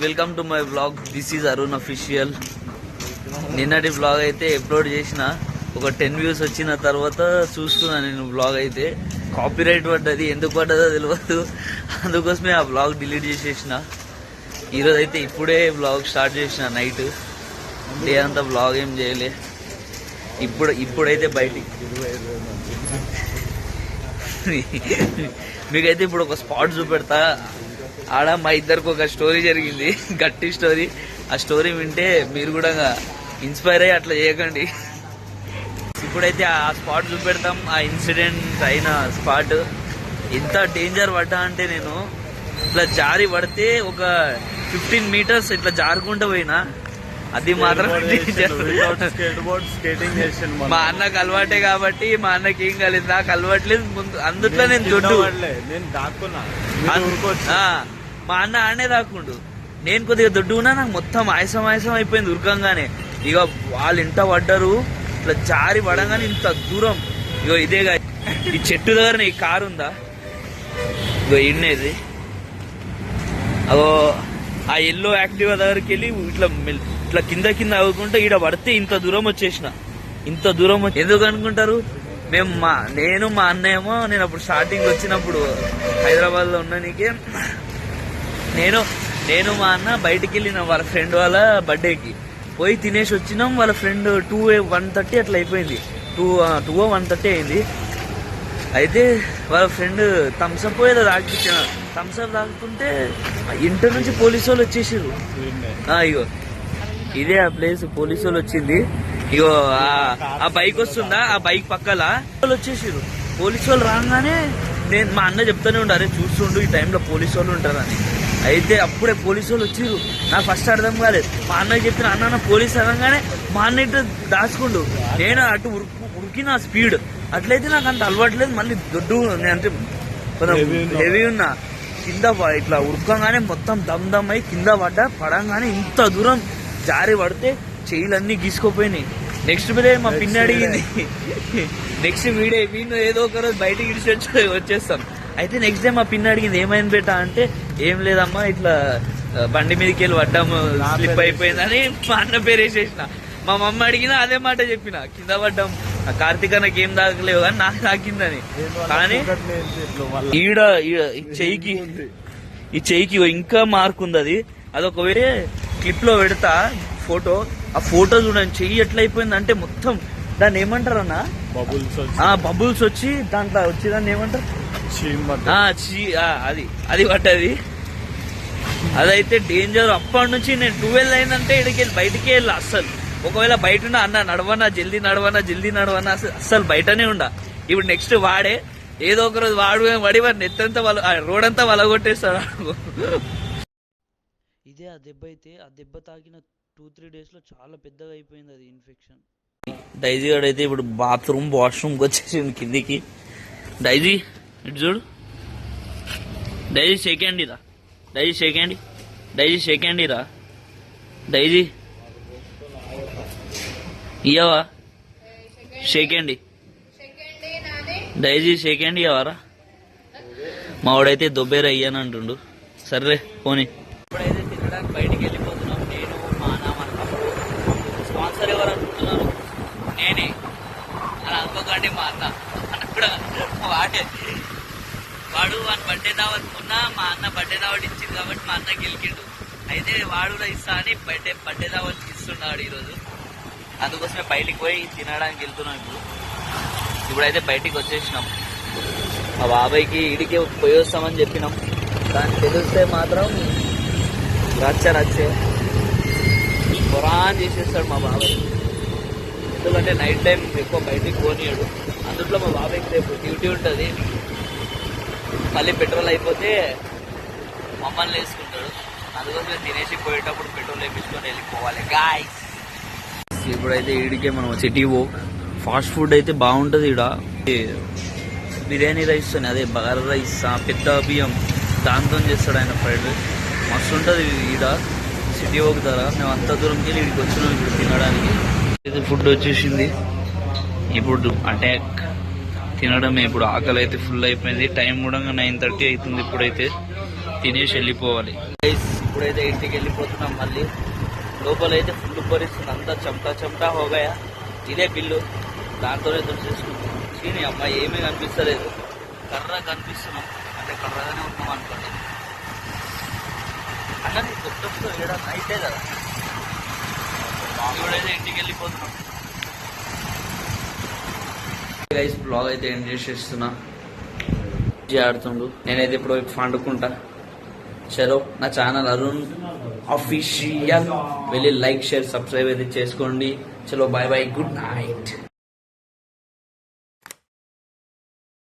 Welcome to my blog. This is Arun official. నిన్నటి blog అయితే upload చేసిన ఒక 10 వ్యూస్ వచ్చిన తర్వాత చూసుకున్నాను నేను బ్లాగ్. అయితే కాపీరైట్ పడ్డది, ఎందుకు పడ్డదో తెలియదు, అందుకోసమే ఆ బ్లాగ్ డిలీట్ చేసేసిన. ఈరోజు అయితే ఇప్పుడే బ్లాగ్ స్టార్ట్ చేసిన. నైట్ డే అంతా బ్లాగ్ ఏం చేయలే. ఇప్పుడైతే బయటికి మీకైతే ఇప్పుడు ఒక స్పాట్ చూపెడతా. ఆడ మా ఇద్దరికి ఒక స్టోరీ జరిగింది, గట్టి స్టోరీ. ఆ స్టోరీ వింటే మీరు కూడా ఇన్స్పైర్ అయ్యి అట్లా చేయకండి. ఇప్పుడైతే ఆ స్పాట్ చూపెడతాం. ఆ ఇన్సిడెంట్ అయిన స్పాట్ ఎంత డేంజర్ పడ్డా అంటే, నేను ఇట్లా జారి పడితే ఒక 15 మీటర్స్ ఇట్లా జారుకుంటూ పోయినా. అది మాత్రం మా అన్నకు అలవాటే కాబట్టి మా అన్నకి ఏం కాలేదు, నాకు అలవాట్లేదు. ముందు అందుట్లో నేను దొడ్డు మా అన్న ఆడనే దాక్కుండు, నేను కొద్దిగా దొడ్డుకున్నా. నాకు మొత్తం ఆయాసం అయిపోయింది ఉరకంగానే. ఇక వాళ్ళు ఇంట పడ్డారు, ఇట్లా జారి పడంగానే ఇంత దూరం. ఇగో ఇదేగా ఈ చెట్టు దగ్గర ఈ కారు ఉందా, ఇగో ఇన్నేది. అగో ఆ ఎల్లో యాక్టివా దగ్గరికి వెళ్ళి ఇట్లా కింద అవ్వకుండా ఈడ పడితే ఇంత దూరం వచ్చేసిన. ఇంత దూరం ఎందుకు అనుకుంటారు? నేను మా అన్నయ్యేమో, నేను అప్పుడు స్టార్టింగ్ వచ్చినప్పుడు హైదరాబాద్ లో ఉన్నానికే నేను మా అన్న బయటికి వెళ్ళిన వాళ్ళ ఫ్రెండ్ వాళ్ళ బర్త్డేకి పోయి తినేసి వచ్చినాం. వాళ్ళ ఫ్రెండ్ 1:30 అట్లా అయిపోయింది, 1:30 అయింది. అయితే వాళ్ళ ఫ్రెండ్ థమ్స్అప్ ఏదో తాగిపించిన. థమ్స్అప్ తాగుతుంటే ఇంటర్ నుంచి పోలీసు వాళ్ళు వచ్చేసారు. ఇగో ఇదే ఆ ప్లేస్. పోలీసు వాళ్ళు వచ్చింది. ఇగో ఆ బైక్ వస్తుందా, ఆ బైక్ పక్కల వాళ్ళు వచ్చేసారు. పోలీసు వాళ్ళు రాగానే మా అన్న చెప్తానే ఉండారే, చూస్తుండు ఈ టైంలో పోలీసు వాళ్ళు ఉంటారని. అయితే అప్పుడే పోలీసు వాళ్ళు వచ్చిర్రు. నాకు ఫస్ట్ అర్థం కాలేదు. మా అన్నకి చెప్పిన, అన్న పోలీసు అనగానే మా అన్న ఇటు దాచుకుండు. నేను అటు ఉరికిన స్పీడ్. అట్లయితే నాకు అంత అలవాట్లేదు. మళ్ళీ దొడ్డు అంటే హెవీ ఉన్నా. కింద ఇట్లా ఉరకంగానే మొత్తం దమ్ అయి కింద పడంగానే ఇంత దూరం జారి పడితే చెయ్యిలన్నీ గీసుకోపోయినాయి. నెక్స్ట్ వీడే మా పిన్ని అడిగింది, నెక్స్ట్ వీడియో ఏదో ఒక రోజు బయటకి ఇడిచి వచ్చేస్తాం. అయితే నెక్స్ట్ డే మా పిన్ని అడిగింది, ఏమైంది బేటా అంటే, ఏం లేదమ్మా ఇట్లా బండి మీదకి వెళ్ళి పడ్డాము, స్లిప్ అయిపోయిందని మా అన్న పేరు వేసేసిన. మా మమ్మ అడిగినా అదే మాట చెప్పిన, కింద పడ్డాం, కార్తీక నాకు ఏం తాగలేవు కానీ నాకు తాకిందని. కానీ ఈ చెయ్యికి ఇంకా మార్క్ ఉంది. అదొక వేరే క్లిప్ లో పెడతా ఫోటో. ఆ ఫోటో చూడండి, చెయ్యి ఎట్లా అయిపోయింది అంటే మొత్తం దాన్ని ఏమంటారు అన్న, బబుల్స్ వచ్చి దాంట్లో వచ్చి దాన్ని ఏమంటారు, అది పట్టది. అదైతే డేంజర్. అప్పటి నుంచి నేను 12 అయిందంటే ఇక్కడికి వెళ్ళి బయటికి వెళ్ళి అస్సలు. ఒకవేళ బయట ఉన్నా, అన్న నడవనా జల్దీ నడవనా అస్సలు బయటనే ఉండా. ఇప్పుడు నెక్స్ట్ వాడే ఏదో ఒక రోజు వాడి వాడిని ఎత్తంతా రోడ్ అంతా వలగొట్టేస్తాడు. ఇదే ఆ దెబ్బ అయితే, ఆ దెబ్బ తాకిన 2-3 డేస్ లో చాలా పెద్దగా అయిపోయింది అది ఇన్ఫెక్షన్. డైజీ గారు అయితే ఇప్పుడు వాష్రూమ్కి వచ్చేసి కిందికి. డైజీ ఇటు చూడు, డైజీ షేక్ హ్యాండ్ రా, డైజీ ఇయ్యవా shake hand, Daisy shake hand ఇయ్యవారా. మా వాడైతే దొబ్బేరా ఇయ్యని అంటుండు. సర్లే పోనీ. ఇప్పుడైతే తినడానికి బయటికి వెళ్ళిపోతున్నాం. నేను మా అన్న మన తమ్ముడు. స్పాన్సర్ ఎవరు అనుకుంటున్నారు? నేనే అని అనుకోకండి. మా అన్న కూడా వాడు వాని బర్త్డే దావత్ ఉన్నా మా అన్న బర్త్డే దావత్ ఇచ్చింది కాబట్టి మా అన్న గెలికిండు. అయితే వాడు కూడా ఇస్తా అని బర్త్డే దావత్ ఇస్తున్నాడు ఈరోజు. అందుకోసమే బయటికి పోయి తినడానికి వెళ్తున్నాం. ఇప్పుడైతే బయటికి వచ్చేసినాం. మా బాబాయ్కి ఇడికే పోయి వస్తామని చెప్పినాం. దాన్ని తెలిస్తే మాత్రం రచ్చే పొరాన్ చేసేస్తాడు మా బాబాయ్. ఎందుకంటే నైట్ టైం ఎక్కువ బయటికి పోనీయడు. అందుట్లో మా బాబాయ్కి రేపు డ్యూటీ ఉంటుంది. మళ్ళీ పెట్రోల్ అయిపోతే మమ్మల్ని వేసుకుంటాడు. అందుకోసమే తినేసి పోయేటప్పుడు పెట్రోల్ వేపించుకొని వెళ్ళిపోవాలి గాయ్స్. ఇప్పుడైతే ఈడికే మనం సిటీ వోక్. ఫాస్ట్ ఫుడ్ అయితే బాగుంటుంది ఈడ. బిర్యానీ రైస్ అని, అదే బగారా రైస్, పెద్ద బియ్యం దాంతో చేస్తాడు ఆయన ఫ్రైడ్ రైస్. మస్తు ఉంటుంది ఈడ సిటీ వోక్ ధర. మేము అంత దూరంకి వెళ్ళి ఇక్కడికి వచ్చినాం ఇప్పుడు తినడానికి. అయితే ఫుడ్ వచ్చేసింది. ఇప్పుడు అటాక్ తినడమే. ఇప్పుడు ఆకలి అయితే ఫుల్ అయిపోయింది. టైం కూడా 9:30 అవుతుంది. ఇప్పుడైతే తినేసి వెళ్ళిపోవాలి. ఇప్పుడైతే ఇంటికి వెళ్ళిపోతున్నాం. మళ్ళీ లోపలైతే ఫుల్ పరిస్థితుంది, అంతా చెమటా చెమటా హోగాయా. ఇదే బిల్లు, దాంతోనే చేసుకుంటాం. చీని అమ్మాయి ఏమీ కనిపిస్తలేదు, కర్ర కనిపిస్తున్నాం అంటే కర్రగానే ఉన్నాం అనుకోండి. అన్న నీ కొత్తలో ఏడా నైటే కదా, ఇప్పుడైతే ఇంటికి వెళ్ళిపోతున్నాం. గైస్ బ్లాగ్ అయితే ఎండ్ చేసేస్తున్నా. ఆడుతుండు, నేనైతే ఇప్పుడు పండుకుంటా. చలో, నా ఛానల్ అరుణ్ అఫీషియల్ వెళ్ళి లైక్ షేర్ సబ్స్క్రైబ్ అయితే చేసుకోండి. చలో బాయ్ బాయ్, గుడ్ నైట్.